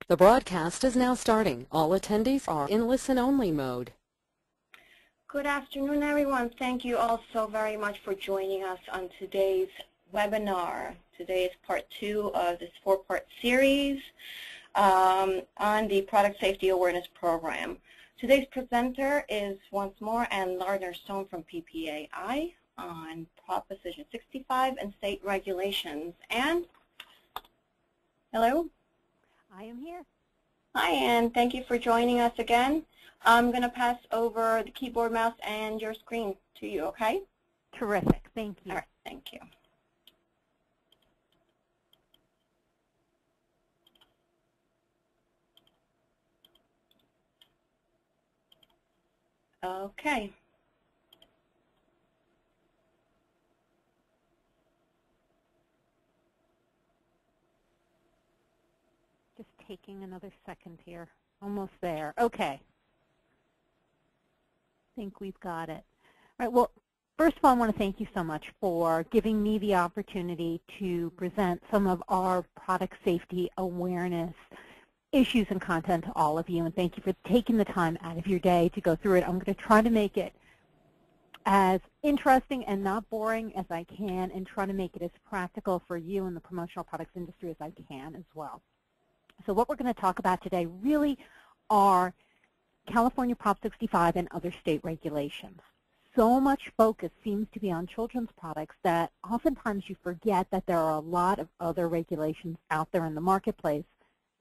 The broadcast is now starting. All attendees are in listen-only mode. Good afternoon, everyone. Thank you all so very much for joining us on today's webinar. Today is part 2 of this 4-part series on the Product Safety Awareness Program. Today's presenter is once more Lardner-Stone from PPAI on Proposition 65 and state regulations. Anne? Hello? I am here. Hi, Anne. Thank you for joining us again. I'm going to pass over the keyboard, mouse, and your screen to you, okay? Terrific. Thank you. All right. Thank you. Okay. Just taking another second here. Almost there. Okay. I think we've got it. All right. Well, first of all, I want to thank you so much for giving me the opportunity to present some of our product safety awareness issues and content to all of you. And thank you for taking the time out of your day to go through it. I'm going to try to make it as interesting and not boring as I can, and try to make it as practical for you in the promotional products industry as I can as well. So what we're going to talk about today really are California Prop 65 and other state regulations. So much focus seems to be on children's products that oftentimes you forget that there are a lot of other regulations out there in the marketplace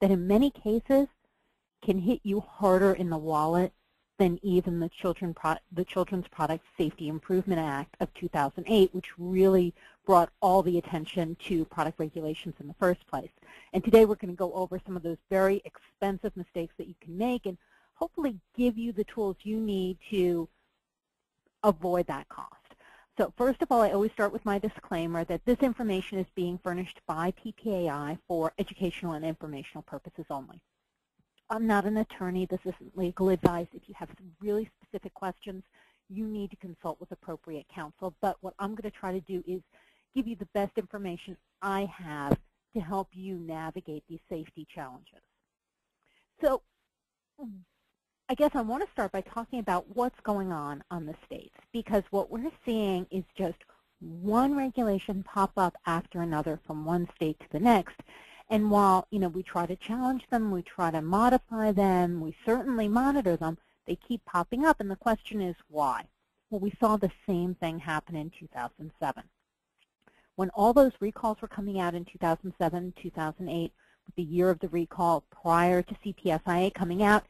that in many cases can hit you harder in the wallet than even the Children's Product Safety Improvement Act of 2008, which really brought all the attention to product regulations in the first place. And today we're going to go over some of those very expensive mistakes that you can make and hopefully give you the tools you need to avoid that cost. So first of all, I always start with my disclaimer that this information is being furnished by PPAI for educational and informational purposes only. I'm not an attorney. This isn't legal advice. If you have some really specific questions, you need to consult with appropriate counsel. But what I'm going to try to do is give you the best information I have to help you navigate these safety challenges. So I guess I want to start by talking about what's going on the states, because what we're seeing is just one regulation pop up after another from one state to the next. And while, we try to challenge them, we try to modify them, we certainly monitor them, they keep popping up. And the question is why? Well, we saw the same thing happen in 2007. When all those recalls were coming out in 2007, 2008, with the year of the recall prior to CPSIA coming out,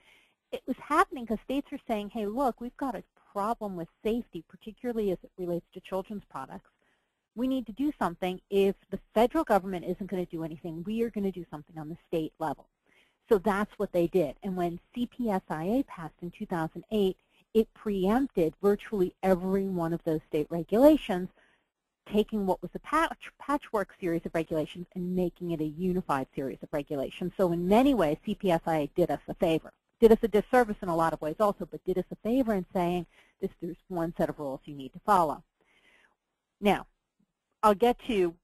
it was happening because states are saying, hey, look, we've got a problem with safety, particularly as it relates to children's products. We need to do something. If the federal government isn't going to do anything, we are going to do something on the state level. So that's what they did. And when CPSIA passed in 2008, it preempted virtually every one of those state regulations, taking what was a patchwork series of regulations and making it a unified series of regulations. So in many ways, CPSIA did us a favor. Did us a disservice in a lot of ways also, but did us a favor in saying there's one set of rules you need to follow. Now, I'll get to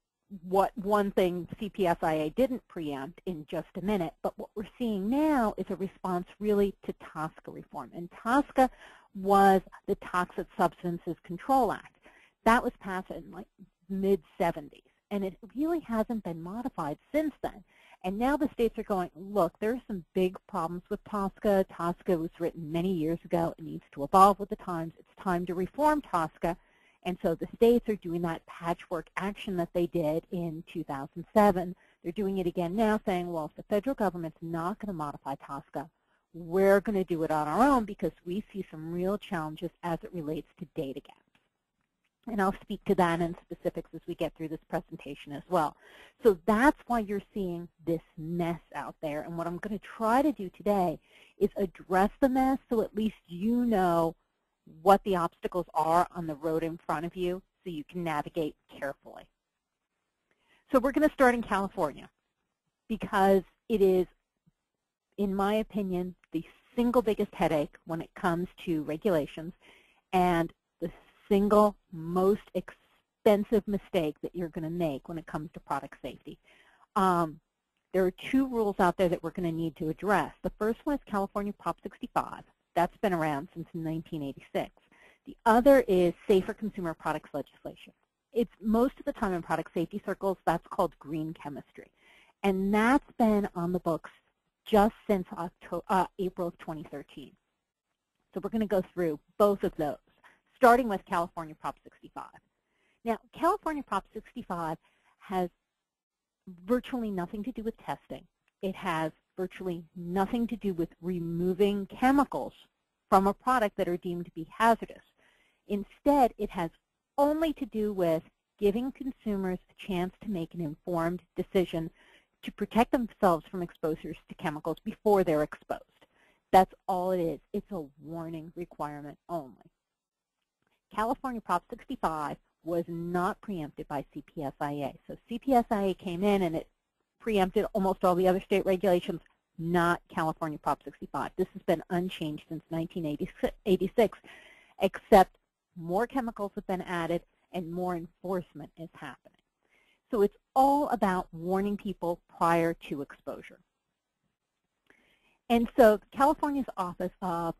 what one thing CPSIA didn't preempt in just a minute, but what we're seeing now is a response really to TSCA reform. And TSCA was the Toxic Substances Control Act. That was passed in like mid-70s, and it really hasn't been modified since then. And now the states are going, look, there's some big problems with TSCA. TSCA was written many years ago. It needs to evolve with the times. It's time to reform TSCA. And so the states are doing that patchwork action that they did in 2007. They're doing it again now, saying, well, if the federal government's not going to modify TSCA, we're going to do it on our own because we see some real challenges as it relates to data gaps. And I'll speak to that in specifics as we get through this presentation as well. So that's why you're seeing this mess out there. And what I'm going to try to do today is address the mess so at least you know what the obstacles are on the road in front of you so you can navigate carefully. So we're going to start in California because it is, in my opinion, the single biggest headache when it comes to regulations and the single most expensive mistake that you're going to make when it comes to product safety. There are two rules out there that we're going to need to address. The first one is California Prop 65. That's been around since 1986. The other is safer consumer products legislation. It's most of the time in product safety circles, that's called green chemistry. And that's been on the books just since April of 2013. So we're going to go through both of those, starting with California Prop 65. Now, California Prop 65 has virtually nothing to do with testing. It has virtually nothing to do with removing chemicals from a product that are deemed to be hazardous. Instead, it has only to do with giving consumers a chance to make an informed decision to protect themselves from exposures to chemicals before they're exposed. That's all it is. It's a warning requirement only. California Prop 65 was not preempted by CPSIA. So CPSIA came in and it preempted almost all the other state regulations, not California Prop 65. This has been unchanged since 1986, except more chemicals have been added and more enforcement is happening. So it's all about warning people prior to exposure. And so California's Office of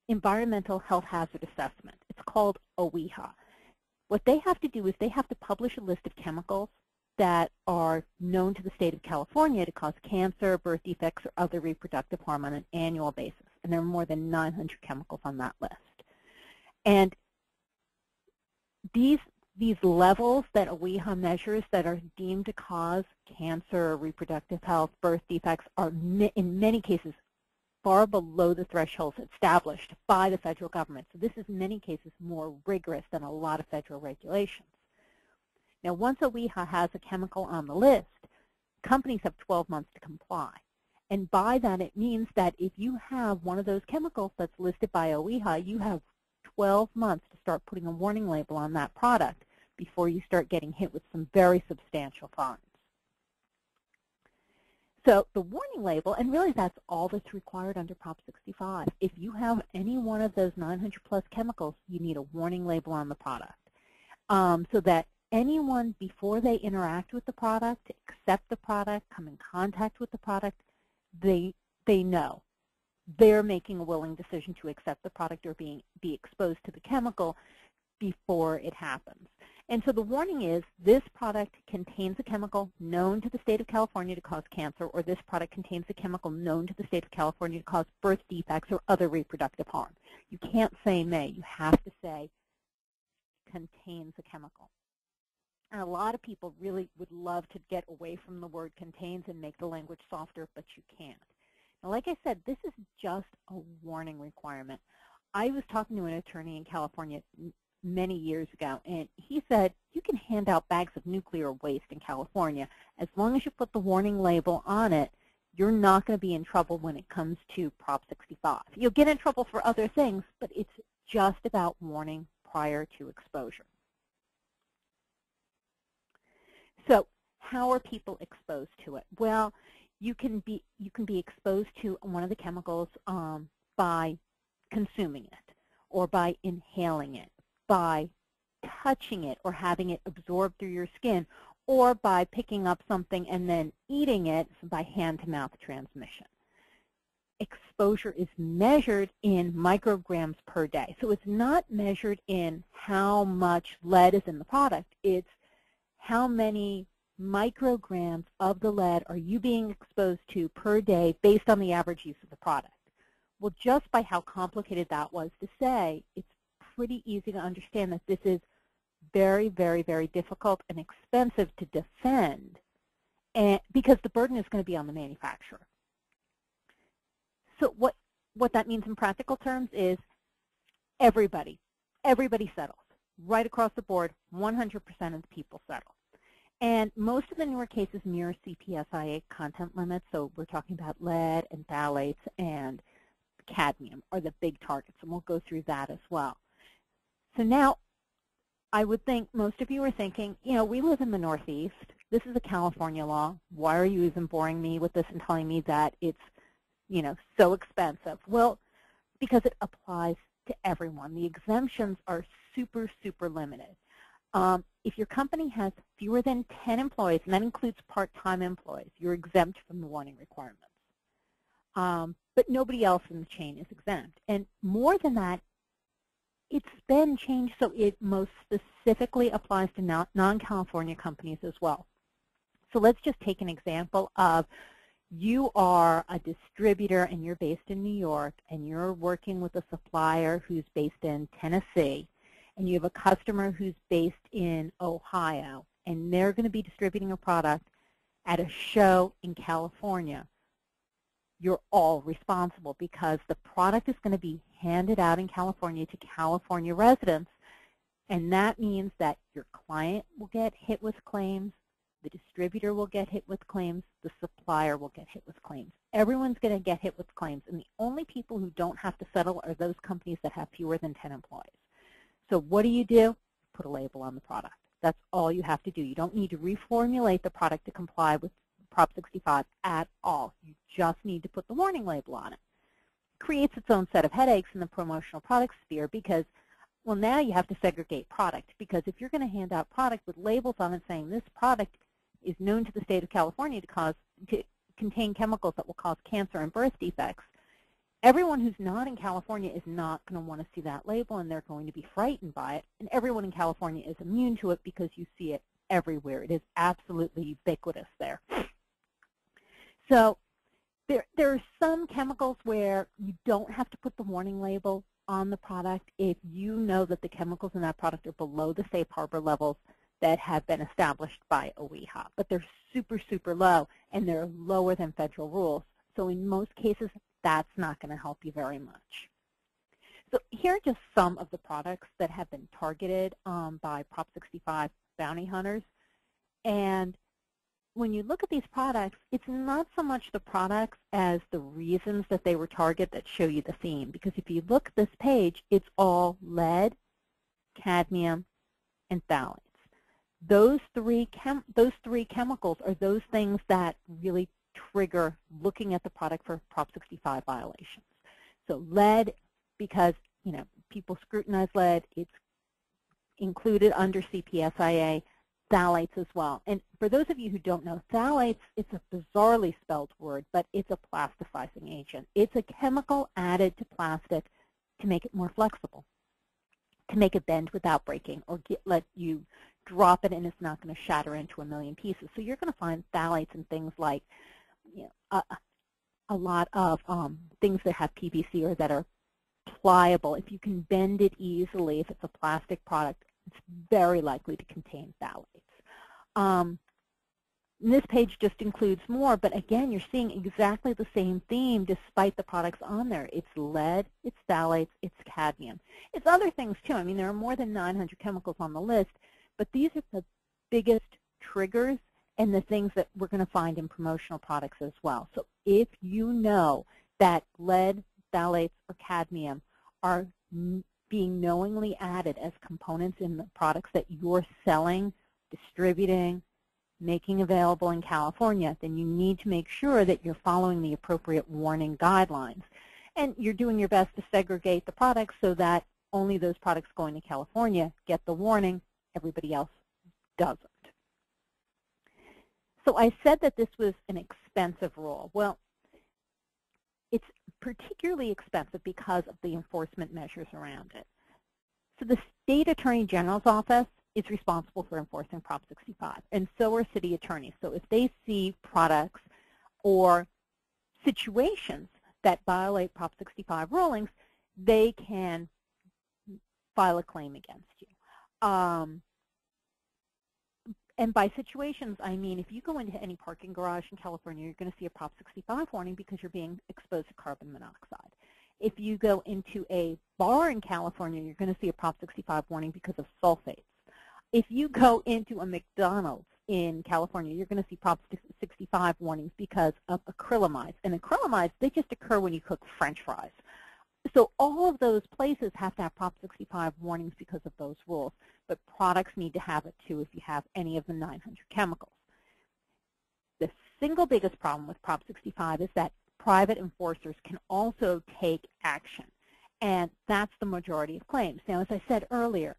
Environmental Health Hazard Assessment, it's called OEHA. What they have to do is they have to publish a list of chemicals that are known to the state of California to cause cancer, birth defects, or other reproductive harm on an annual basis. And there are more than 900 chemicals on that list. And these levels that OEHA measures that are deemed to cause cancer, reproductive health, birth defects are in many cases far below the thresholds established by the federal government. So this is in many cases more rigorous than a lot of federal regulations. Now, once OEHA has a chemical on the list, companies have 12 months to comply. And by that, it means that if you have one of those chemicals that's listed by OEHA, you have 12 months to start putting a warning label on that product before you start getting hit with some very substantial fines. So the warning label, and really that's all that's required under Prop 65. If you have any one of those 900 plus chemicals, you need a warning label on the product so that anyone, before they interact with the product, accept the product, come in contact with the product, they know they're making a willing decision to accept the product or be exposed to the chemical before it happens. And so the warning is this product contains a chemical known to the state of California to cause cancer, or this product contains a chemical known to the state of California to cause birth defects or other reproductive harm. You can't say may. You have to say contains a chemical. And a lot of people really would love to get away from the word contains and make the language softer, but you can't. Now, like I said, this is just a warning requirement. I was talking to an attorney in California many years ago, and he said you can hand out bags of nuclear waste in California. As long as you put the warning label on it, you're not going to be in trouble when it comes to Prop 65. You'll get in trouble for other things, but it's just about warning prior to exposure. So how are people exposed to it? Well, you can be exposed to one of the chemicals by consuming it, or by inhaling it, by touching it or having it absorbed through your skin, or by picking up something and then eating it by hand-to-mouth transmission. Exposure is measured in micrograms per day. So it's not measured in how much lead is in the product. It's how many micrograms of the lead are you being exposed to per day based on the average use of the product. Well, just by how complicated that was to say, it's pretty easy to understand that this is very, very, very difficult and expensive to defend, and because the burden is going to be on the manufacturer. So what that means in practical terms is everybody settles. Right across the board, 100% of the people settle. And most of the newer cases mirror CPSIA content limits, so we're talking about lead and phthalates and cadmium are the big targets, and we'll go through that as well. So now, I would think most of you are thinking, you know, we live in the Northeast. This is a California law. Why are you even boring me with this and telling me that it's, you know, so expensive? Well, because it applies to everyone. The exemptions are super, super limited. If your company has fewer than 10 employees, and that includes part-time employees, you're exempt from the warning requirements. But nobody else in the chain is exempt. And more than that, it's been changed so it most specifically applies to non-California companies as well. So let's just take an example of you are a distributor and you're based in New York and you're working with a supplier who's based in Tennessee, and you have a customer who's based in Ohio, and they're going to be distributing a product at a show in California. You're all responsible because the product is going to be handed out in California to California residents, and that means that your client will get hit with claims, the distributor will get hit with claims, the supplier will get hit with claims. Everyone's going to get hit with claims, and the only people who don't have to settle are those companies that have fewer than 10 employees. So what do? Put a label on the product. That's all you have to do. You don't need to reformulate the product to comply with Prop 65 at all. You just need to put the warning label on it. It creates its own set of headaches in the promotional product sphere because, well, now you have to segregate product, because if you're going to hand out product with labels on it saying this product is known to the state of California to contain chemicals that will cause cancer and birth defects, everyone who's not in California is not going to want to see that label, and they're going to be frightened by it. And everyone in California is immune to it because you see it everywhere. It is absolutely ubiquitous there. So there are some chemicals where you don't have to put the warning label on the product if you know that the chemicals in that product are below the safe harbor levels that have been established by OEHA. But they're super, super low, and they're lower than federal rules. So in most cases, that's not going to help you very much. So here are just some of the products that have been targeted by Prop 65 bounty hunters. And when you look at these products, it's not so much the products as the reasons that they were targeted that show you the theme. Because if you look at this page, it's all lead, cadmium, and phthalates. Those three chemicals are those things that really trigger looking at the product for Prop 65 violations. So lead, because people scrutinize lead, it's included under CPSIA. Phthalates as well. And for those of you who don't know, phthalates, it's a bizarrely spelled word, but it's a plasticizing agent. It's a chemical added to plastic to make it more flexible, to make it bend without breaking, or let you drop it and it's not going to shatter into a million pieces. So you're going to find phthalates in things like a lot of things that have PVC or that are pliable. If you can bend it easily, if it's a plastic product, it's very likely to contain phthalates. This page just includes more, but again, you're seeing exactly the same theme despite the products on there. It's lead, it's phthalates, it's cadmium. It's other things too. I mean, there are more than 900 chemicals on the list, but these are the biggest triggers and the things that we're going to find in promotional products as well. So if you know that lead, phthalates, or cadmium are being knowingly added as components in the products that you're selling, distributing, making available in California, then you need to make sure that you're following the appropriate warning guidelines. And you're doing your best to segregate the products so that only those products going to California get the warning, everybody else doesn't. So I said that this was an expensive rule. Well, it's particularly expensive because of the enforcement measures around it. So the State Attorney General's office is responsible for enforcing Prop 65, and so are city attorneys. So if they see products or situations that violate Prop 65 rulings, they can file a claim against you. And by situations, I mean if you go into any parking garage in California, you're going to see a Prop 65 warning because you're being exposed to carbon monoxide. If you go into a bar in California, you're going to see a Prop 65 warning because of sulfates. If you go into a McDonald's in California, you're going to see Prop 65 warnings because of acrylamides. And acrylamides, they just occur when you cook French fries. So all of those places have to have Prop 65 warnings because of those rules. But products need to have it, too, if you have any of the 900 chemicals. The single biggest problem with Prop 65 is that private enforcers can also take action. And that's the majority of claims. Now, as I said earlier,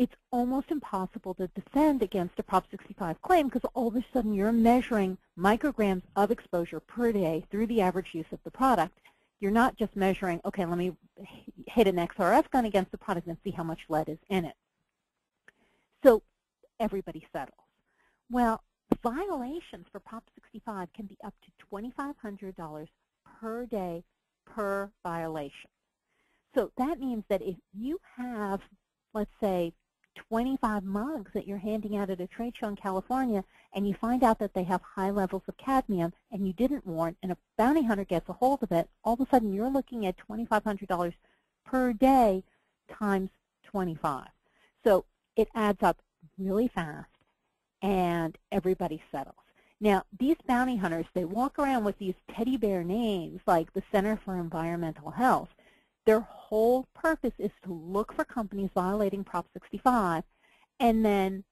it's almost impossible to defend against a Prop 65 claim because all of a sudden you're measuring micrograms of exposure per day through the average use of the product. You're not just measuring, okay, let me hit an XRF gun against the product and see how much lead is in it. So everybody settles. Well, violations for Prop 65 can be up to $2,500 per day per violation. So that means that if you have, let's say, 25 mugs that you're handing out at a trade show in California, and you find out that they have high levels of cadmium, and you didn't warn, and a bounty hunter gets a hold of it, all of a sudden you're looking at $2,500 per day times 25. So it adds up really fast, and everybody settles. Now, these bounty hunters, they walk around with these teddy bear names like the Center for Environmental Health. Their whole purpose is to look for companies violating Prop 65 and then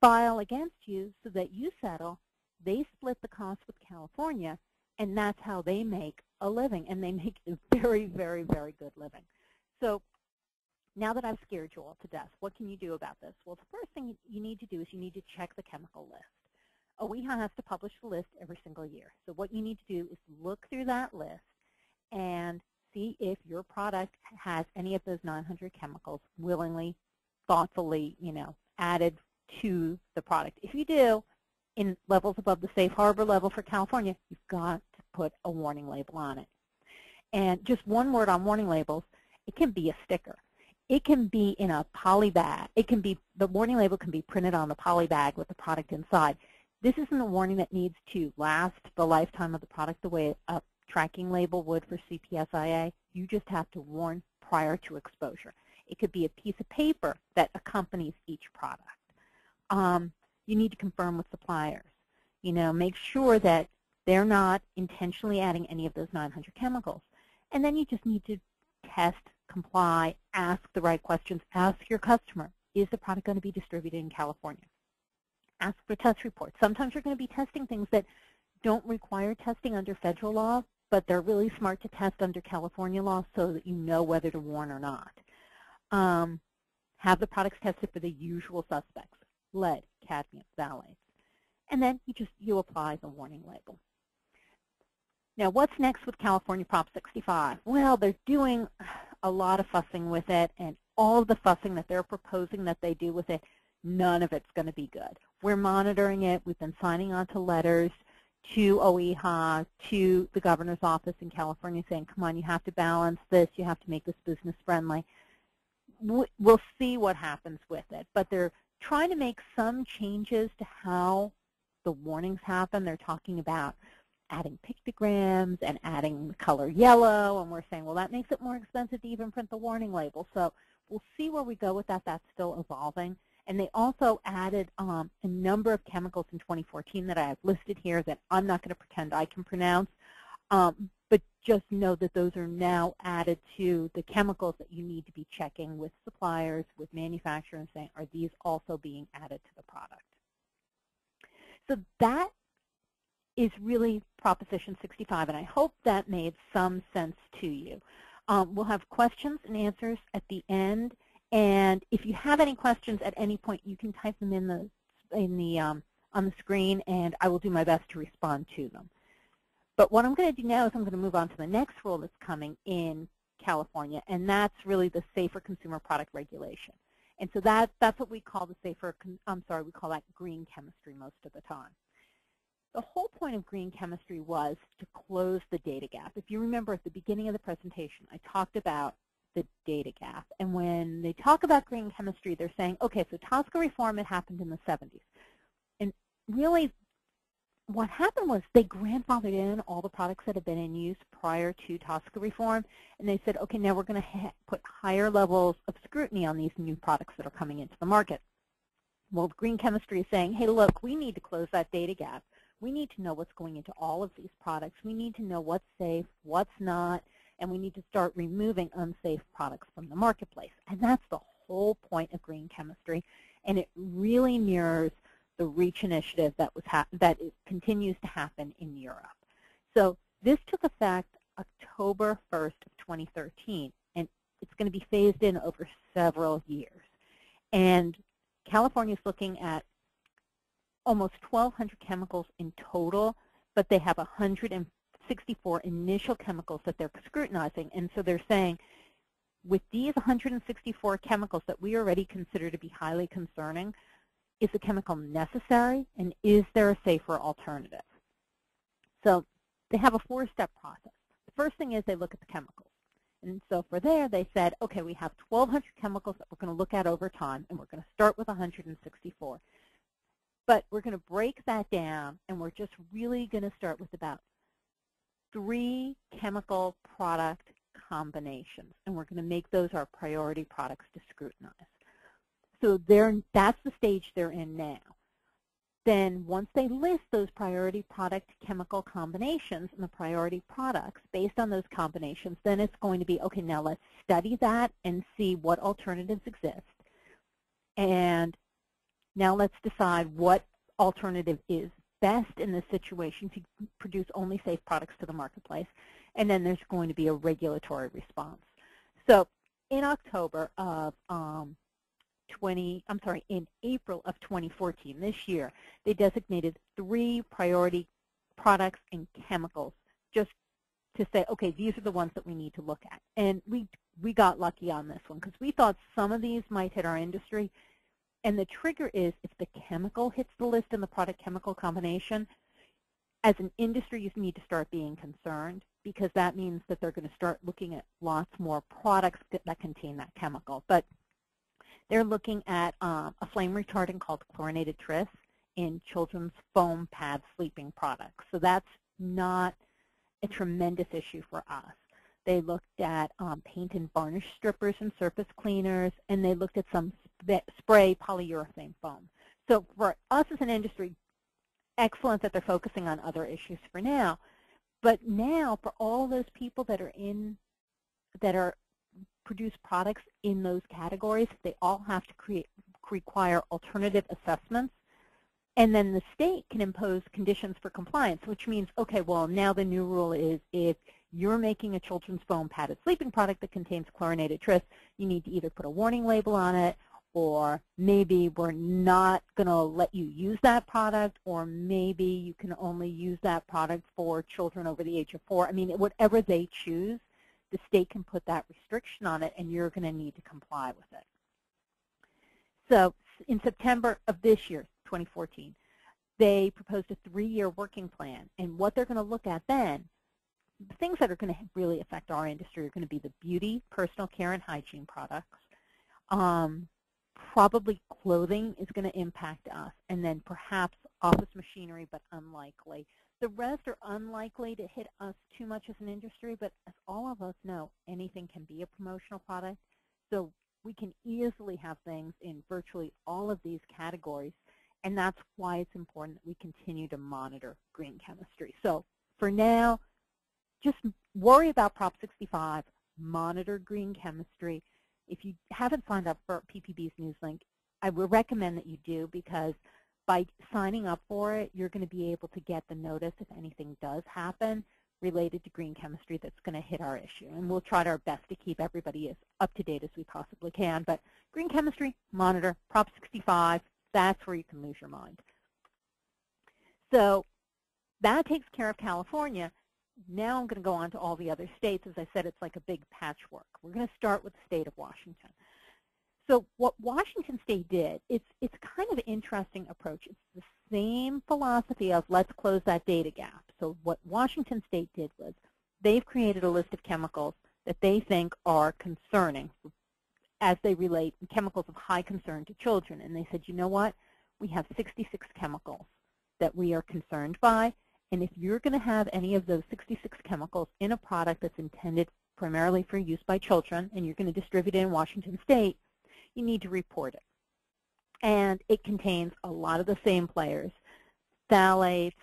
file against you so that you settle. They split the cost with California, and that's how they make a living, and they make a very, very, very good living. So now that I've scared you all to death, what can you do about this? Well, the first thing you need to do is you need to check the chemical list. OEHA has to publish the list every single year. So what you need to do is look through that list and see if your product has any of those 900 chemicals willingly, thoughtfully, added to the product. If you do, in levels above the safe harbor level for California, you've got to put a warning label on it. And just one word on warning labels, it can be a sticker. It can be in a poly bag. The warning label can be printed on the poly bag with the product inside. This isn't a warning that needs to last the lifetime of the product the way a tracking label would for CPSIA. You just have to warn prior to exposure. It could be a piece of paper that accompanies each product. You need to confirm with suppliers. Make sure that they're not intentionally adding any of those 900 chemicals. And then you just need to test, comply, ask the right questions. Ask your customer, is the product going to be distributed in California? Ask for test reports. Sometimes you're going to be testing things that don't require testing under federal law, but they're really smart to test under California law so that you know whether to warn or not. Have the products tested for the usual suspects, lead, cadmium, phthalates. And then you apply the warning label. Now, what's next with California Prop 65? Well, they're doing a lot of fussing with it, and all of the fussing that they're proposing that they do with it, none of it's going to be good. We're monitoring it. We've been signing on to letters to OEHA, to the governor's office in California saying, come on, you have to balance this. You have to make this business friendly. We'll see what happens with it. But they're trying to make some changes to how the warnings happen. They're talking about adding pictograms and adding the color yellow, and we're saying, well, that makes it more expensive to even print the warning label. So we'll see where we go with that. That's still evolving. And they also added a number of chemicals in 2014 that I have listed here that I'm not going to pretend I can pronounce, but just know that those are now added to the chemicals that you need to be checking with suppliers, with manufacturers, saying, are these also being added to the product? So that is really Proposition 65, and I hope that made some sense to you. We'll have questions and answers at the end. And if you have any questions at any point, you can type them on the screen, and I will do my best to respond to them. But what I'm going to do now is I'm going to move on to the next rule that's coming in California, and that's really the Safer Consumer Product Regulation. And so that's what we call the we call that green chemistry most of the time. The whole point of green chemistry was to close the data gap. If you remember at the beginning of the presentation, I talked about the data gap. And when they talk about green chemistry, they're saying, okay, so TSCA reform had happened in the 70s. And really what happened was they grandfathered in all the products that had been in use prior to TSCA reform. And they said, okay, now we're going to put higher levels of scrutiny on these new products that are coming into the market. Well, green chemistry is saying, hey, look, we need to close that data gap. We need to know what's going into all of these products. We need to know what's safe, what's not, and we need to start removing unsafe products from the marketplace. And that's the whole point of green chemistry, and it really mirrors the REACH initiative that continues to happen in Europe. So this took effect October 1st of 2013, and it's going to be phased in over several years. And California is looking at almost 1,200 chemicals in total, but they have 164 initial chemicals that they're scrutinizing. And so they're saying, with these 164 chemicals that we already consider to be highly concerning, is the chemical necessary, and is there a safer alternative? So they have a 4-step process. The first thing is they look at the chemicals. And so for there, they said, okay, we have 1,200 chemicals that we're going to look at over time, and we're going to start with 164. But we're going to break that down, and we're just really going to start with about 3 chemical product combinations, and we're going to make those our priority products to scrutinize. So that's the stage they're in now. Then once they list those priority product chemical combinations and the priority products based on those combinations, then it's going to be, okay, now let's study that and see what alternatives exist. And now let's decide what alternative is best in this situation to produce only safe products to the marketplace. And then there's going to be a regulatory response. So in October of in April of 2014, this year, they designated 3 priority products and chemicals just to say, okay, these are the ones that we need to look at. And we got lucky on this one because we thought some of these might hit our industry. And the trigger is if the chemical hits the list in the product chemical combination, as an industry, you need to start being concerned because that means that they're going to start looking at lots more products that contain that chemical. But they're looking at a flame retardant called chlorinated tris in children's foam pad sleeping products. So that's not a tremendous issue for us. They looked at paint and varnish strippers and surface cleaners, and they looked at some spray polyurethane foam. So for us as an industry, excellent that they're focusing on other issues for now. But now for all those people that are produce products in those categories, they all have to require alternative assessments. And then the state can impose conditions for compliance, which means, okay, well, now the new rule is if you're making a children's foam padded sleeping product that contains chlorinated tris, you need to either put a warning label on it, or maybe we're not going to let you use that product, or maybe you can only use that product for children over the age of 4. I mean, whatever they choose, the state can put that restriction on it, and you're going to need to comply with it. So in September of this year, 2014, they proposed a 3-year working plan. And what they're going to look at then, the things that are going to really affect our industry are going to be the beauty, personal care, and hygiene products. Probably clothing is going to impact us, and then perhaps office machinery, but unlikely. The rest are unlikely to hit us too much as an industry, but as all of us know, anything can be a promotional product. So we can easily have things in virtually all of these categories, and that's why it's important that we continue to monitor green chemistry. So for now, just worry about Prop 65, monitor green chemistry. If you haven't signed up for PPB's Newslink, I would recommend that you do, because by signing up for it, you're going to be able to get the notice if anything does happen related to green chemistry that's going to hit our issue. And we'll try our best to keep everybody as up to date as we possibly can. But green chemistry, monitor, Prop 65, that's where you can lose your mind. So that takes care of California. Now I'm going to go on to all the other states. As I said, it's like a big patchwork. We're going to start with the state of Washington. So what Washington State did, it's kind of an interesting approach. It's the same philosophy of let's close that data gap. So what Washington State did was they've created a list of chemicals that they think are concerning as they relate chemicals of high concern to children. And they said, you know what? We have 66 chemicals that we are concerned by. And if you're going to have any of those 66 chemicals in a product that's intended primarily for use by children, and you're going to distribute it in Washington State, you need to report it. And it contains a lot of the same players: phthalates,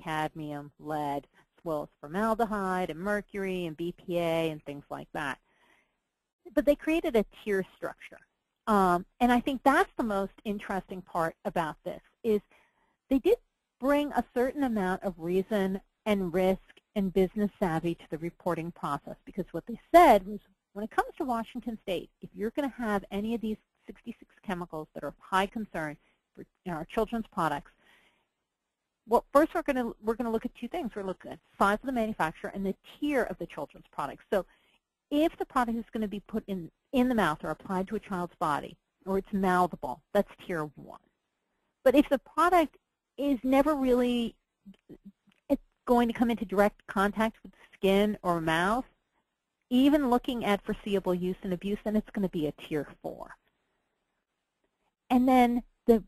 cadmium, lead, as well as formaldehyde and mercury and BPA and things like that. But they created a tier structure. And I think that's the most interesting part about this, is they did bring a certain amount of reason and risk and business savvy to the reporting process, because what they said was, when it comes to Washington State, if you're going to have any of these 66 chemicals that are of high concern for our children's products, well, first we're going to look at two things. We're looking at the size of the manufacturer and the tier of the children's products. So if the product is going to be put in the mouth or applied to a child's body, or it's mouthable, that's tier 1. But if the product is never really going to come into direct contact with skin or mouth, even looking at foreseeable use and abuse, then it's going to be a tier 4. And then the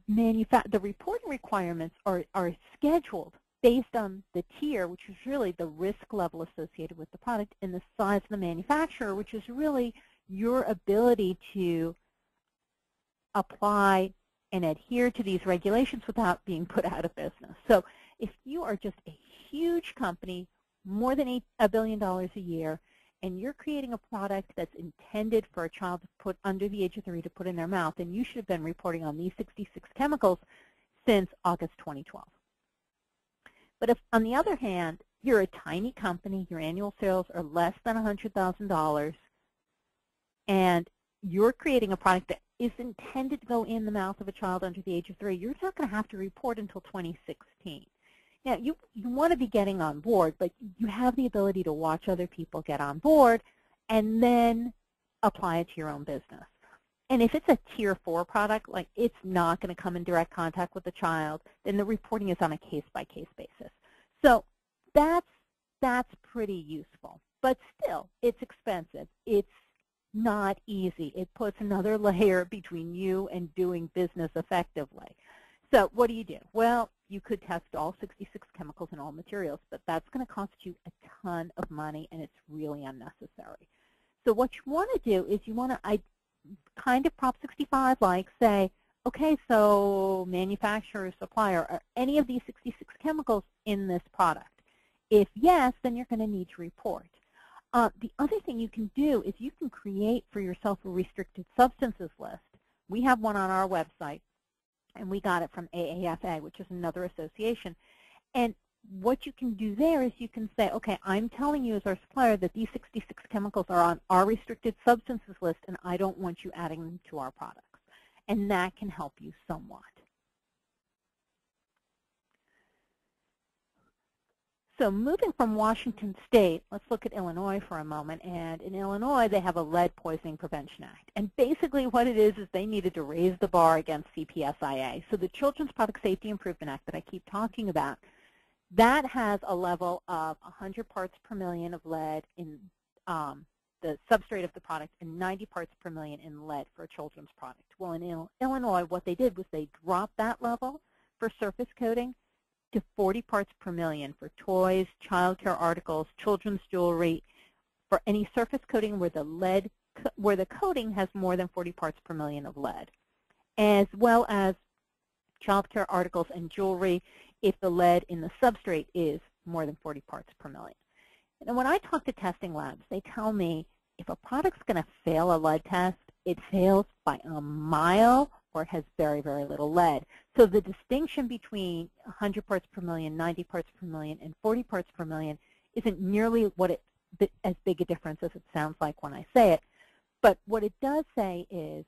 reporting requirements are scheduled based on the tier, which is really the risk level associated with the product, and the size of the manufacturer, which is really your ability to apply and adhere to these regulations without being put out of business. So if you are just a huge company, more than $1 billion a year, and you're creating a product that's intended for a child to put under the age of 3 to put in their mouth, then you should have been reporting on these 66 chemicals since August 2012. But if, on the other hand, you're a tiny company, your annual sales are less than $100,000, and you're creating a product that is intended to go in the mouth of a child under the age of 3, you're not going to have to report until 2016. Now, you want to be getting on board, but you have the ability to watch other people get on board and then apply it to your own business. And if it's a tier 4 product, like it's not going to come in direct contact with the child, then the reporting is on a case-by-case basis. So that's pretty useful. But still, it's expensive. It's not easy. It puts another layer between you and doing business effectively. So what do? Well, you could test all 66 chemicals and all materials, but that's going to cost you a ton of money, and it's really unnecessary. So what you want to do is you want to kind of Prop 65 like say, okay, so manufacturer, supplier, are any of these 66 chemicals in this product? If yes, then you're going to need to report. The other thing you can do is you can create for yourself a restricted substances list. We have one on our website, and we got it from AAFA, which is another association. And what you can do there is you can say, okay, I'm telling you as our supplier that these 66 chemicals are on our restricted substances list, and I don't want you adding them to our products. And that can help you somewhat. So moving from Washington State, let's look at Illinois for a moment. And in Illinois, they have a Lead Poisoning Prevention Act. And basically what it is they needed to raise the bar against CPSIA. So the Children's Product Safety Improvement Act that I keep talking about, that has a level of 100 parts per million of lead in the substrate of the product and 90 parts per million in lead for a children's product. Well, in Illinois, what they did was they dropped that level for surface coating to 40 parts per million for toys, child care articles, children's jewelry, for any surface coating where the coating has more than 40 parts per million of lead, as well as child care articles and jewelry if the lead in the substrate is more than 40 parts per million. And when I talk to testing labs, they tell me if a product's going to fail a lead test, it fails by a mile or it has very, very little lead. So the distinction between 100 parts per million, 90 parts per million, and 40 parts per million isn't nearly as big a difference as it sounds like when I say it. But what it does say is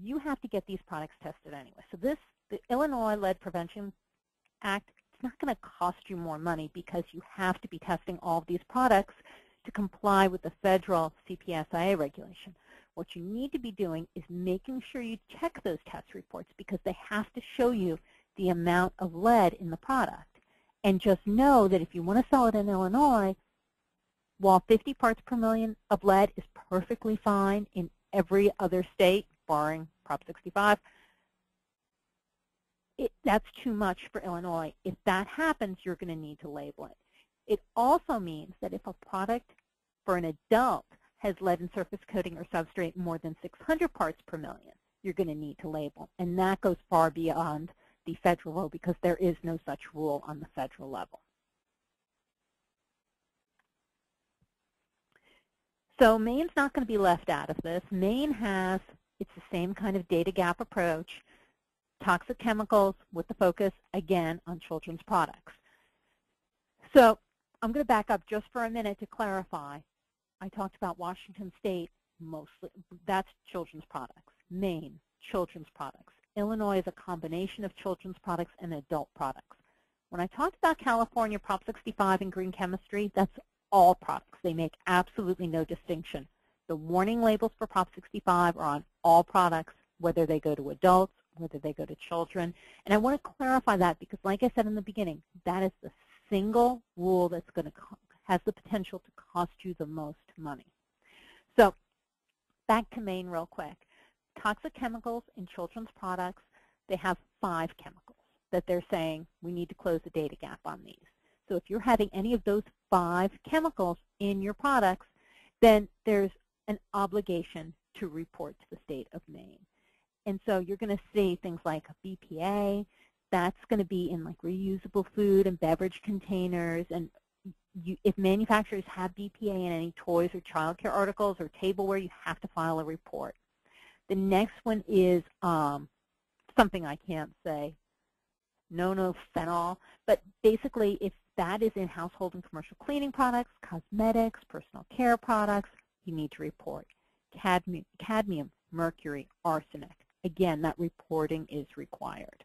you have to get these products tested anyway. So the Illinois Lead Prevention Act, it's not going to cost you more money because you have to be testing all of these products to comply with the federal CPSIA regulation. What you need to be doing is making sure you check those test reports because they have to show you the amount of lead in the product. And just know that if you want to sell it in Illinois, while 50 parts per million of lead is perfectly fine in every other state, barring Prop 65, that's too much for Illinois. If that happens, you're going to need to label it. It also means that if a product for an adult has lead in surface coating or substrate more than 600 parts per million, you're going to need to label. And that goes far beyond the federal rule because there is no such rule on the federal level. So Maine's not going to be left out of this. Maine has, it's the same kind of data gap approach, toxic chemicals with the focus, again, on children's products. So I'm going to back up just for a minute to clarify. I talked about Washington State mostly. That's children's products. Maine, children's products. Illinois is a combination of children's products and adult products. When I talked about California Prop 65 and green chemistry, that's all products. They make absolutely no distinction. The warning labels for Prop 65 are on all products, whether they go to adults, whether they go to children. And I want to clarify that because, like I said in the beginning, that is the single rule that's going to has the potential to cost you the most money. So back to Maine real quick. Toxic chemicals in children's products, they have 5 chemicals that they're saying we need to close the data gap on these. So if you're having any of those 5 chemicals in your products, then there's an obligation to report to the state of Maine. And so you're going to see things like BPA. That's going to be in like reusable food and beverage containers. And if manufacturers have BPA in any toys or child care articles or tableware, you have to file a report. The next one is something I can't say, no phenol. But basically, if that is in household and commercial cleaning products, cosmetics, personal care products, you need to report. Cadmium, mercury, arsenic. Again, that reporting is required.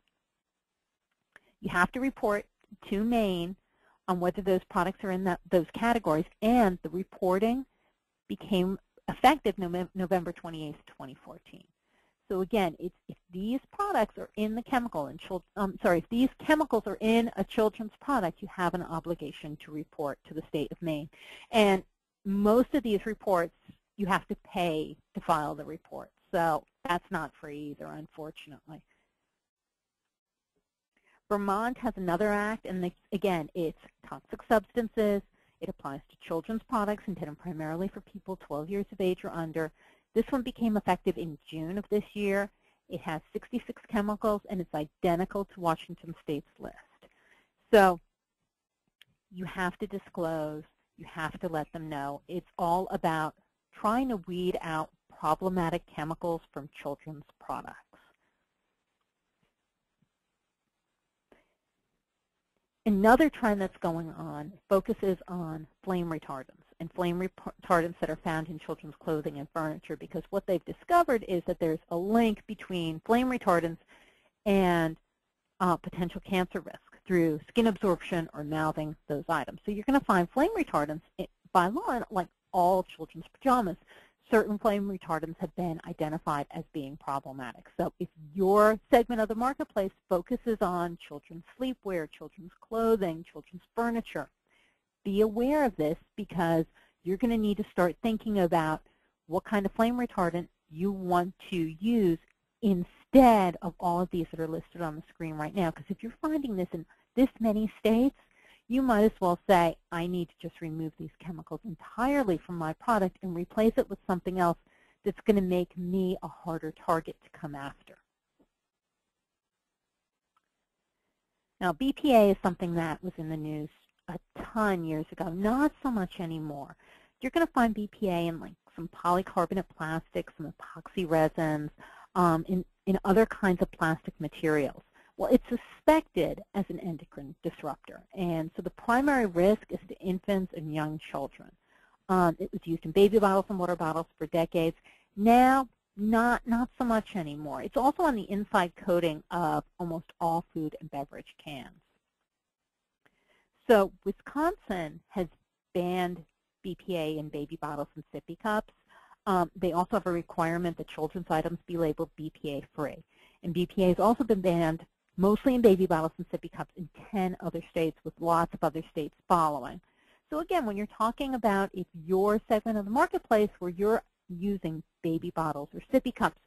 You have to report to Maine on whether those products are in those categories, and the reporting became effective November 28th, 2014. So again, if these products are in the chemical, and if these chemicals are in a children's product, you have an obligation to report to the state of Maine. And most of these reports, you have to pay to file the report. So that's not free either, unfortunately. Vermont has another act, and again, it's toxic substances. It applies to children's products intended primarily for people 12 years of age or under. This one became effective in June of this year. It has 66 chemicals, and it's identical to Washington State's list. So you have to disclose. You have to let them know. It's all about trying to weed out problematic chemicals from children's products. Another trend that's going on focuses on flame retardants, and flame retardants that are found in children's clothing and furniture, because what they've discovered is that there's a link between flame retardants and potential cancer risk through skin absorption or mouthing those items. So you're going to find flame retardants by law, like all children's pajamas. Certain flame retardants have been identified as being problematic. So if your segment of the marketplace focuses on children's sleepwear, children's clothing, children's furniture, be aware of this, because you're going to need to start thinking about what kind of flame retardant you want to use instead of all of these that are listed on the screen right now. Because if you're finding this in this many states, you might as well say, I need to just remove these chemicals entirely from my product and replace it with something else that's going to make me a harder target to come after. Now, BPA is something that was in the news a ton years ago, not so much anymore. You're going to find BPA in like some polycarbonate plastics, some epoxy resins, in other kinds of plastic materials. Well, it's suspected as an endocrine disruptor, and so the primary risk is to infants and young children. It was used in baby bottles and water bottles for decades. Now, not so much anymore. It's also on the inside coating of almost all food and beverage cans. So Wisconsin has banned BPA in baby bottles and sippy cups. They also have a requirement that children's items be labeled BPA-free. And BPA has also been banned mostly in baby bottles and sippy cups in 10 other states, with lots of other states following. So again, when you're talking about if your segment of the marketplace where you're using baby bottles or sippy cups,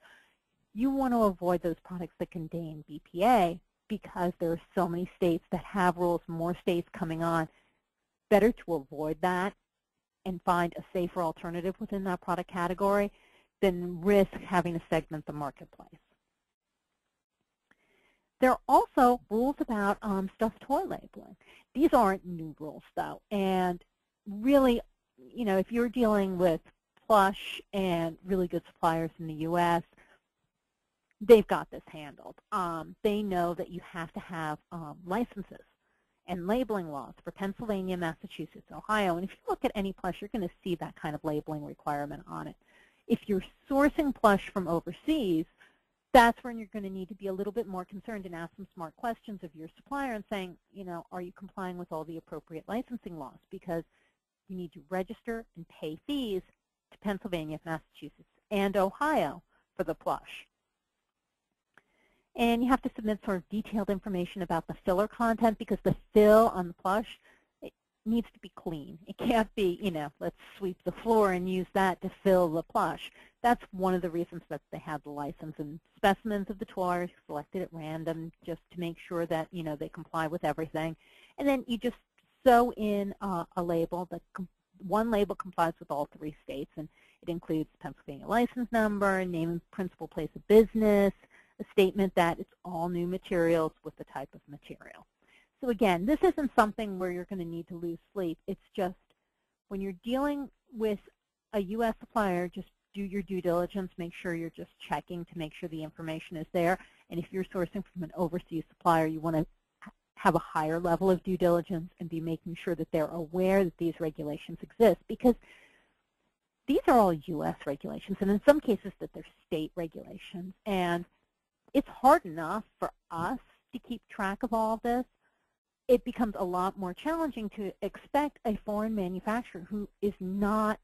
you want to avoid those products that contain BPA, because there are so many states that have rules, more states coming on. Better to avoid that and find a safer alternative within that product category than risk having to segment the marketplace. There are also rules about stuffed toy labeling. These aren't new rules, though, and really, you know, if you're dealing with Plush and really good suppliers in the U.S., they've got this handled. They know that you have to have licenses and labeling laws for Pennsylvania, Massachusetts, Ohio, and if you look at any Plush, you're going to see that kind of labeling requirement on it. If you're sourcing plush from overseas, that's when you're going to need to be a little bit more concerned and ask some smart questions of your supplier and saying, you know, are you complying with all the appropriate licensing laws? Because you need to register and pay fees to Pennsylvania, Massachusetts, and Ohio for the plush. And you have to submit sort of detailed information about the filler content, because the fill on the plush, it needs to be clean. It can't be, you know, let's sweep the floor and use that to fill the plush. That's one of the reasons that they have the license. And specimens of the toy are selected at random just to make sure that, you know, they comply with everything. And then you just sew in a label. One label complies with all 3 states, and it includes Pennsylvania license number, name and principal place of business, a statement that it's all new materials with the type of material. So again, this isn't something where you're going to need to lose sleep. It's just when you're dealing with a U.S. supplier, just do your due diligence. Make sure you're just checking to make sure the information is there. And if you're sourcing from an overseas supplier, you want to have a higher level of due diligence and be making sure that they're aware that these regulations exist, because these are all U.S. regulations, and in some cases that they're state regulations. And it's hard enough for us to keep track of all of this. It becomes a lot more challenging to expect a foreign manufacturer who is not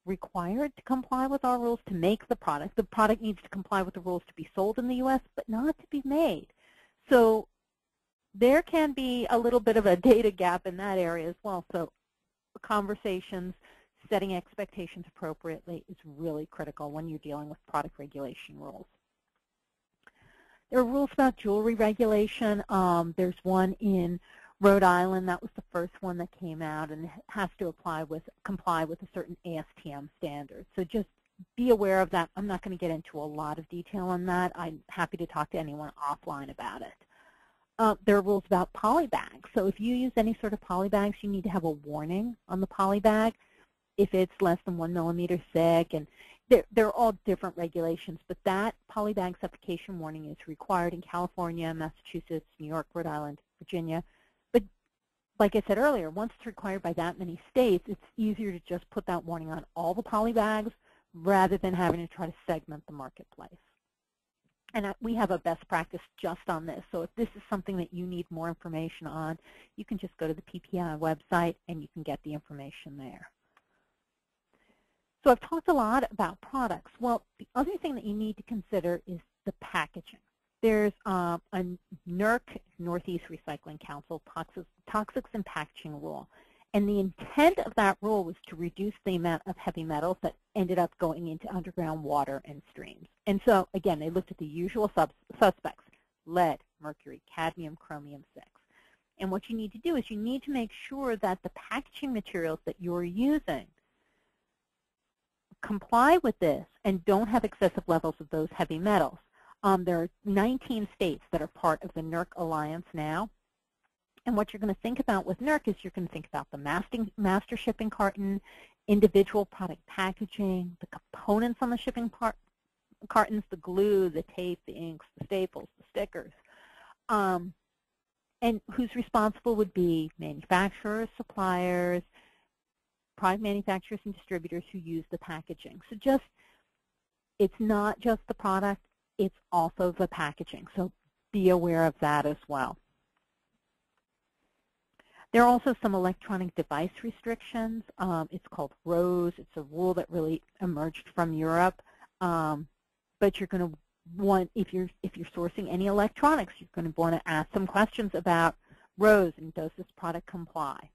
required to comply with our rules to make the product. The product needs to comply with the rules to be sold in the U.S., but not to be made. So there can be a little bit of a data gap in that area as well. So conversations, setting expectations appropriately is really critical when you're dealing with product regulation rules. There are rules about jewelry regulation. There's one in Rhode Island. That was the first one that came out, and it has to comply with a certain ASTM standard. So just be aware of that. I'm not going to get into a lot of detail on that. I'm happy to talk to anyone offline about it. There are rules about polybags. So if you use any sort of polybags, you need to have a warning on the polybag if it's less than 1 millimeter thick. And they're all different regulations, but that polybag suffocation warning is required in California, Massachusetts, New York, Rhode Island, Virginia. But like I said earlier, once it's required by that many states, it's easier to just put that warning on all the polybags rather than having to try to segment the marketplace. And we have a best practice just on this. So if this is something that you need more information on, you can just go to the PPI website and you can get the information there. So I've talked a lot about products. Well, the other thing that you need to consider is the packaging. There's a NERC, Northeast Recycling Council, Toxics and Packaging Rule. And the intent of that rule was to reduce the amount of heavy metals that ended up going into underground water and streams. And so, again, they looked at the usual suspects: lead, mercury, cadmium, chromium-6. And what you need to do is you need to make sure that the packaging materials that you're using comply with this and don't have excessive levels of those heavy metals. There are 19 states that are part of the NERC Alliance now. And what you're going to think about with NERC is you're going to think about the master shipping carton, individual product packaging, the components on the shipping cartons, the glue, the tape, the inks, the staples, the stickers. And who's responsible would be manufacturers, suppliers, product manufacturers and distributors who use the packaging. So it's not just the product, it's also the packaging. So be aware of that as well. There are also some electronic device restrictions. It's called ROSE. It's a rule that really emerged from Europe. But you're going to want, if you're sourcing any electronics, you're going to want to ask some questions about ROSE and does this product comply.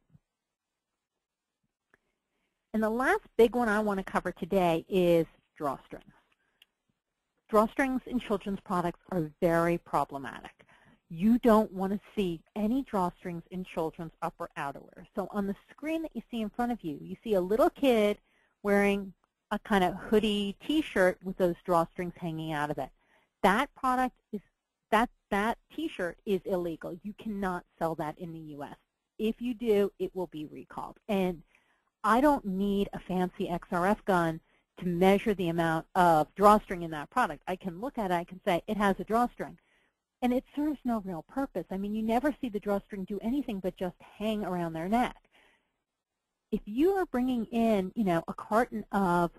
And the last big one I want to cover today is drawstrings. Drawstrings in children's products are very problematic. You don't want to see any drawstrings in children's upper outerwear. So on the screen that you see in front of you, you see a little kid wearing a kind of hoodie T-shirt with those drawstrings hanging out of it. That product is, that T-shirt is illegal. You cannot sell that in the U.S. If you do, it will be recalled. And I don't need a fancy XRF gun to measure the amount of drawstring in that product. I can look at it, I can say it has a drawstring. And it serves no real purpose. I mean, you never see the drawstring do anything but just hang around their neck. If you are bringing in, a carton of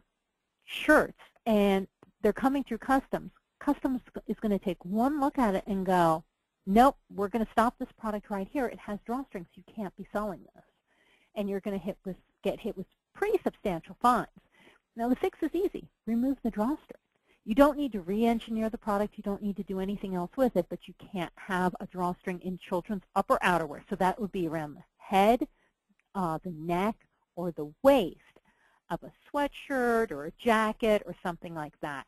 shirts and they're coming through customs, customs is going to take one look at it and go, nope, we're going to stop this product right here. It has drawstrings. You can't be selling this. And you're going to get hit with pretty substantial fines. Now, the fix is easy. Remove the drawstring. You don't need to re-engineer the product. You don't need to do anything else with it, but you can't have a drawstring in children's upper outerwear. So that would be around the head, the neck, or the waist of a sweatshirt or a jacket or something like that.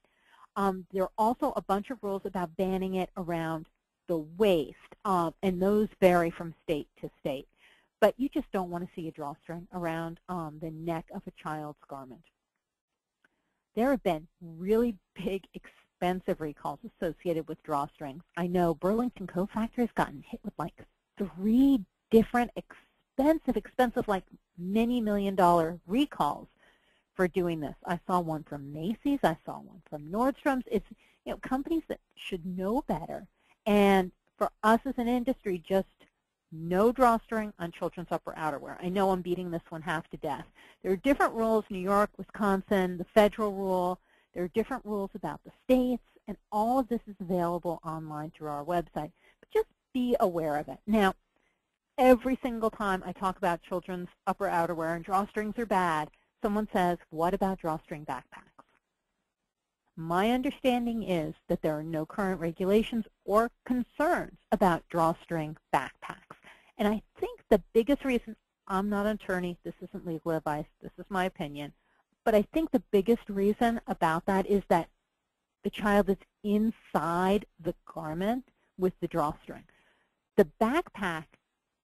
There are also a bunch of rules about banning it around the waist, and those vary from state to state. But you just don't want to see a drawstring around the neck of a child's garment. There have been really big, expensive recalls associated with drawstrings. I know Burlington Coat Factory has gotten hit with like 3 different expensive, like many $million-dollar recalls for doing this. I saw one from Macy's. I saw one from Nordstrom's. It's, you know, companies that should know better. And for us as an industry, just no drawstring on children's upper outerwear. I know I'm beating this one half to death. There are different rules, New York, Wisconsin, the federal rule. There are different rules about the states, and all of this is available online through our website. But just be aware of it. Now, every single time I talk about children's upper outerwear and drawstrings are bad, someone says, what about drawstring backpacks? My understanding is that there are no current regulations or concerns about drawstring backpacks. And I think the biggest reason, I'm not an attorney, this isn't legal advice, this is my opinion, but I think the biggest reason about that is that the child is inside the garment with the drawstring. The backpack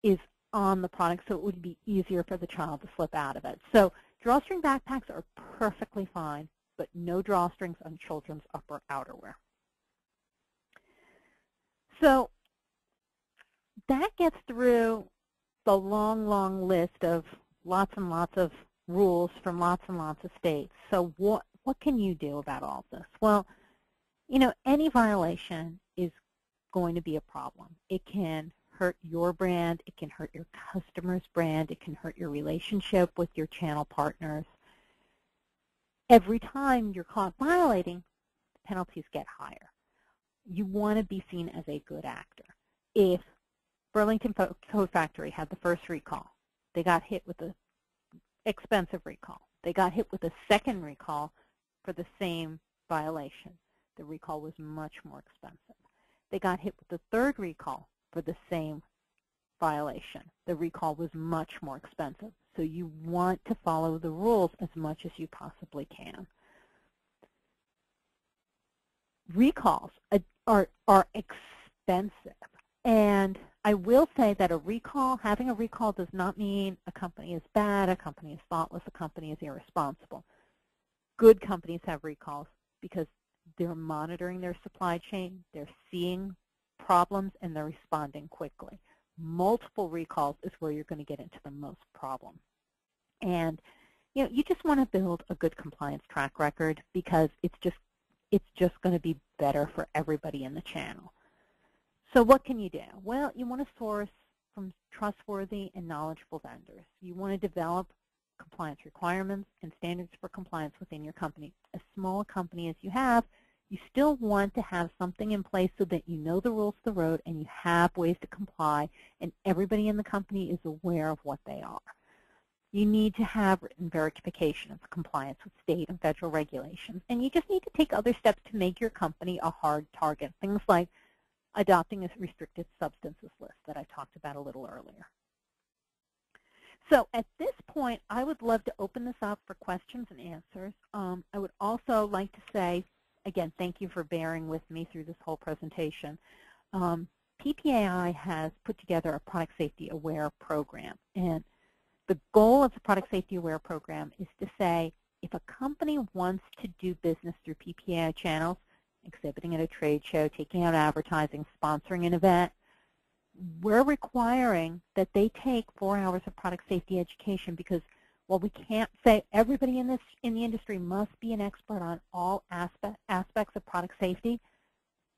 is on the product, so it would be easier for the child to slip out of it. So drawstring backpacks are perfectly fine, but no drawstrings on children's upper outerwear. So that gets through the long, long list of lots and lots of rules from lots and lots of states. So what can you do about all of this? Well, you know, any violation is going to be a problem. It can hurt your brand. It can hurt your customer's brand. It can hurt your relationship with your channel partners. Every time you're caught violating, penalties get higher. You want to be seen as a good actor. If Burlington Coat Factory had the first recall, they got hit with an expensive recall. They got hit with a second recall for the same violation. The recall was much more expensive. They got hit with the third recall for the same violation. The recall was much more expensive. So you want to follow the rules as much as you possibly can. Recalls are expensive. And I will say that having a recall does not mean a company is bad, a company is thoughtless, a company is irresponsible. Good companies have recalls because they're monitoring their supply chain, they're seeing problems, and they're responding quickly. Multiple recalls is where you're going to get into the most problem. And you know, you just want to build a good compliance track record because it's just going to be better for everybody in the channel. So what can you do? Well, you want to source from trustworthy and knowledgeable vendors. You want to develop compliance requirements and standards for compliance within your company. As small a company as you have, you still want to have something in place so that you know the rules of the road and you have ways to comply, and everybody in the company is aware of what they are. You need to have written verification of compliance with state and federal regulations, and you just need to take other steps to make your company a hard target, things like adopting a restricted substances list that I talked about a little earlier. So at this point, I would love to open this up for questions and answers. I would also like to say, again, thank you for bearing with me through this whole presentation. PPAI has put together a Product Safety Aware program, and the goal of the Product Safety Aware program is to say, if a company wants to do business through PPAI channels, exhibiting at a trade show, taking out advertising, sponsoring an event, we're requiring that they take 4 hours of product safety education, because while we can't say everybody in the industry must be an expert on all aspects of product safety,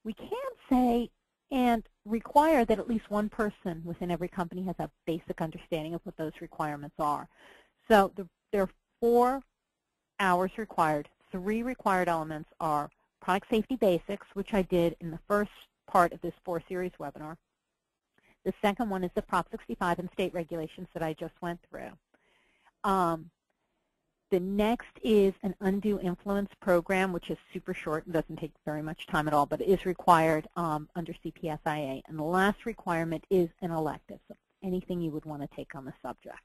we can say and require that at least one person within every company has a basic understanding of what those requirements are. So there are 4 hours required, three required elements are product safety basics, which I did in the first part of this 4-series webinar. The second one is the Prop 65 and state regulations that I just went through. The next is an undue influence program, which is super short and doesn't take very much time at all, but it is required under CPSIA. And the last requirement is an elective, so anything you would want to take on the subject.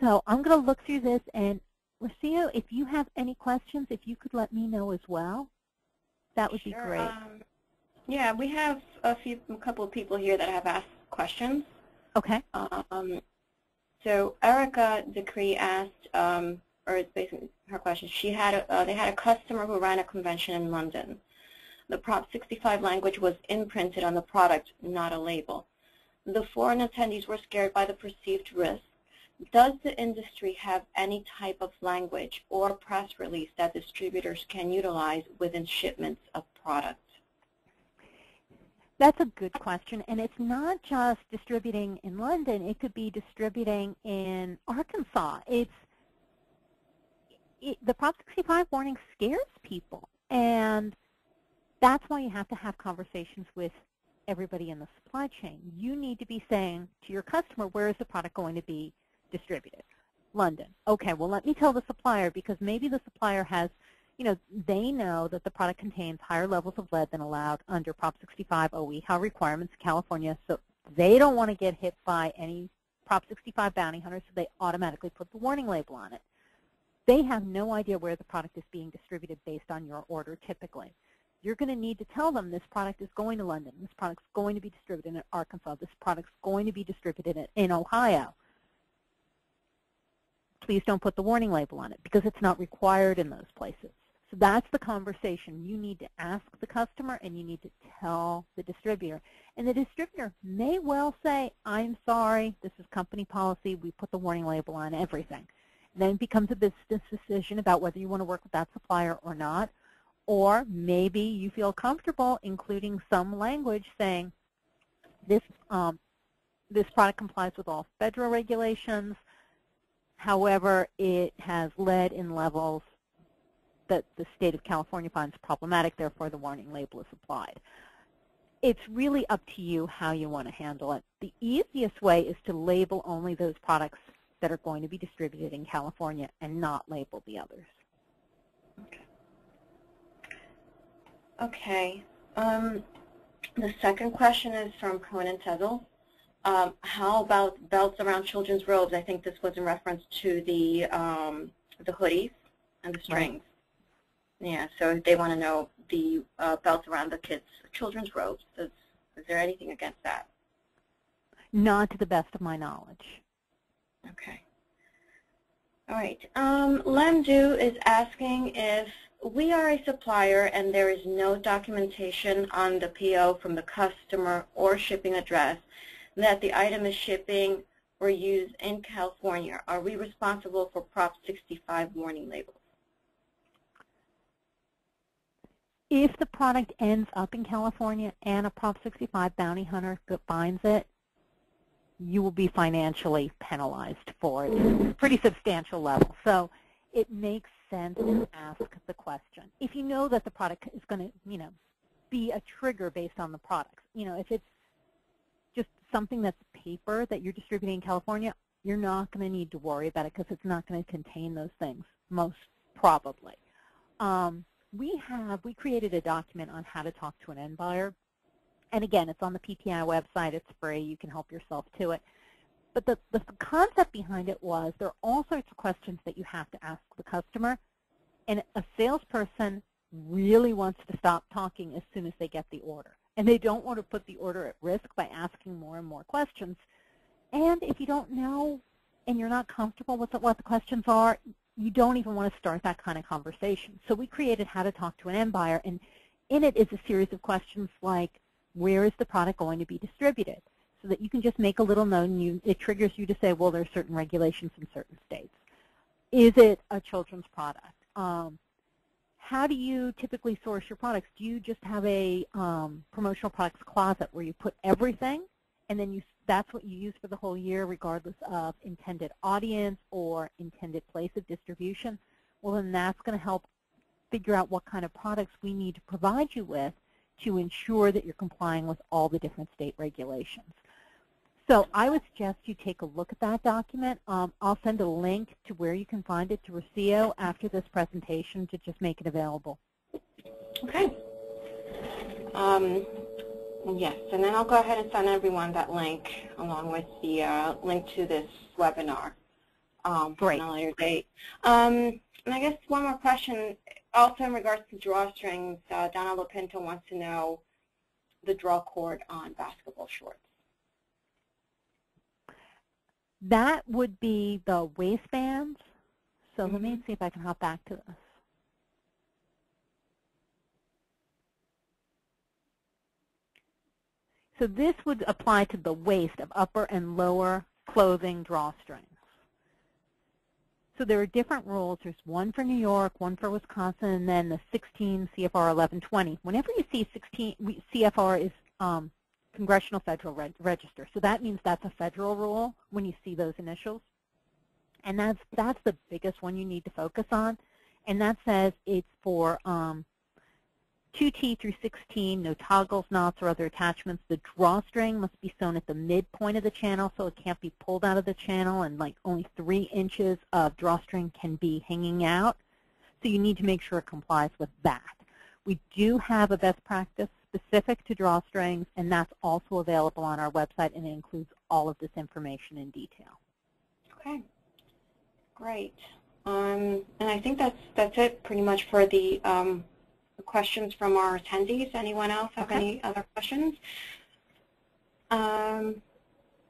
So I'm going to look through this, and Lucio, if you have any questions, if you could let me know as well, that would be great. Yeah, we have a couple of people here that have asked questions. Okay. So Erica Decree asked, or it's basically her question. They had a customer who ran a convention in London. The Prop 65 language was imprinted on the product, not a label. The foreign attendees were scared by the perceived risk. Does the industry have any type of language or press release that distributors can utilize within shipments of products? That's a good question, and it's not just distributing in London. It could be distributing in Arkansas. The Prop 65 warning scares people, and that's why you have to have conversations with everybody in the supply chain. You need to be saying to your customer, where is the product going to be distributed? London. Okay, well, let me tell the supplier, because maybe the supplier has, they know that the product contains higher levels of lead than allowed under Prop 65 OEHA requirements in California, so they don't want to get hit by any Prop 65 bounty hunters, so they automatically put the warning label on it. They have no idea where the product is being distributed based on your order typically. You're going to need to tell them this product is going to London, this product's going to be distributed in Arkansas, this product's going to be distributed in Ohio. Please don't put the warning label on it because it's not required in those places. So that's the conversation. You need to ask the customer and you need to tell the distributor. And the distributor may well say, I'm sorry, this is company policy, we put the warning label on everything. And then it becomes a business decision about whether you want to work with that supplier or not. Or maybe you feel comfortable including some language saying this product complies with all federal regulations. However, it has lead in levels that the state of California finds problematic, therefore the warning label is applied. It's really up to you how you want to handle it. The easiest way is to label only those products that are going to be distributed in California and not label the others. Okay. The second question is from Conan Tezel. How about belts around children's robes? I think this was in reference to the hoodies and the strings. Right. Yeah, so they want to know the belts around the kids' children's robes. Is there anything against that? Not to the best of my knowledge. Okay. All right. Lemdu is asking if we are a supplier and there is no documentation on the PO from the customer or shipping address that the item is shipping or used in California. Are we responsible for Prop 65 warning labels? If the product ends up in California and a Prop 65 bounty hunter finds it, you will be financially penalized for it. It's a pretty substantial level. So it makes sense to ask the question. If you know that the product is going to, be a trigger based on the products. If it's just something that's paper that you're distributing in California, you're not going to need to worry about it because it's not going to contain those things, most probably. We created a document on how to talk to an end buyer. And again, it's on the PPI website. It's free. You can help yourself to it. But the concept behind it was there are all sorts of questions that you have to ask the customer. And a salesperson really wants to stop talking as soon as they get the order. And they don't want to put the order at risk by asking more and more questions. And if you don't know and you're not comfortable with what the questions are, you don't even want to start that kind of conversation. So we created how to talk to an end buyer. And in it is a series of questions like, where is the product going to be distributed? So that you can just make a little note and it triggers you to say, well, there are certain regulations in certain states. Is it a children's product? How do you typically source your products? Do you just have a promotional products closet where you put everything and then that's what you use for the whole year regardless of intended audience or intended place of distribution? well, then that's going to help figure out what kind of products we need to provide you with to ensure that you're complying with all the different state regulations. So I would suggest you take a look at that document. I'll send a link to where you can find it to Rocio after this presentation to just make it available. Okay. Yes, and then I'll go ahead and send everyone that link along with the link to this webinar Great. on a later date. And I guess one more question, also in regards to drawstrings, Donna Lopinto wants to know the draw cord on basketball shorts. That would be the waistbands. So let me see if I can hop back to this. So this would apply to the waist of upper and lower clothing drawstrings. So there are different rules. There's one for New York, one for Wisconsin, and then the 16 CFR 1120. Whenever you see 16, CFR is Congressional Federal Register. So that means that's a federal rule when you see those initials. And that's the biggest one you need to focus on. And that says it's for 2T through 16, no toggles, knots, or other attachments. The drawstring must be sewn at the midpoint of the channel, so it can't be pulled out of the channel, and like only 3 inches of drawstring can be hanging out. So you need to make sure it complies with that. We do have a best practice specific to drawstrings, and that's also available on our website, and it includes all of this information in detail. Okay, great. And I think that's it pretty much for the questions from our attendees. Anyone else have any other questions? I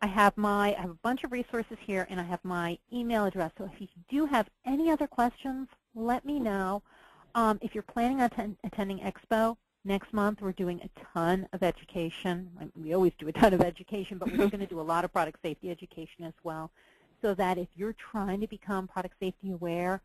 have a bunch of resources here, and I have my email address. So if you do have any other questions, let me know. If you're planning on attending Expo next month, we're doing a ton of education. We always do a ton of education, but we're going to do a lot of product safety education as well, so that if you're trying to become product safety aware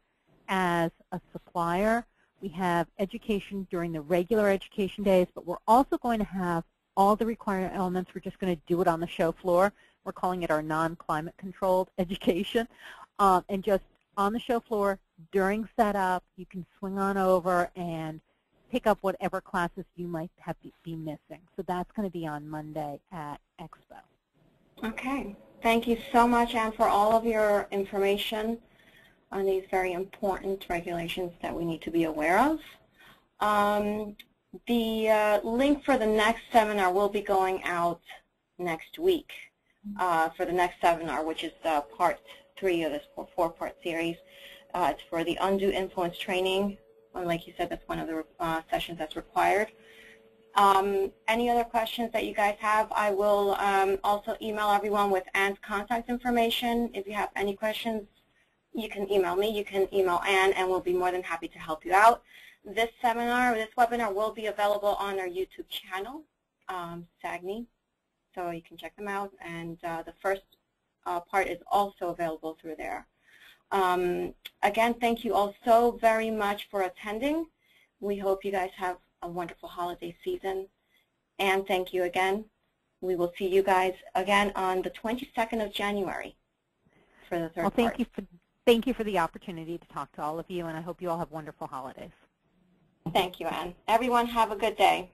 as a supplier, we have education during the regular education days, but we're also going to have all the required elements. We're just going to do it on the show floor. We're calling it our non-climate controlled education. And just on the show floor, during setup, you can swing on over and pick up whatever classes you might have be missing. So that's going to be on Monday at Expo. Okay. Thank you so much, Anne, for all of your information on these very important regulations that we need to be aware of. The link for the next seminar will be going out next week for the next seminar, which is part 3 of this 4-part series. It's for the undue influence training. And like you said, that's one of the sessions that's required. Any other questions that you guys have, I will also email everyone with Anne's contact information. If you have any questions, you can email me, you can email Anne, and we'll be more than happy to help you out. This webinar will be available on our YouTube channel, SAGNY, so you can check them out. And the first part is also available through there. Again, thank you all so very much for attending. We hope you guys have a wonderful holiday season. And thank you again. We will see you guys again on the 22nd of January for the third part. Thank you for the opportunity to talk to all of you, and I hope you all have wonderful holidays. Thank you, Anne. Everyone have a good day.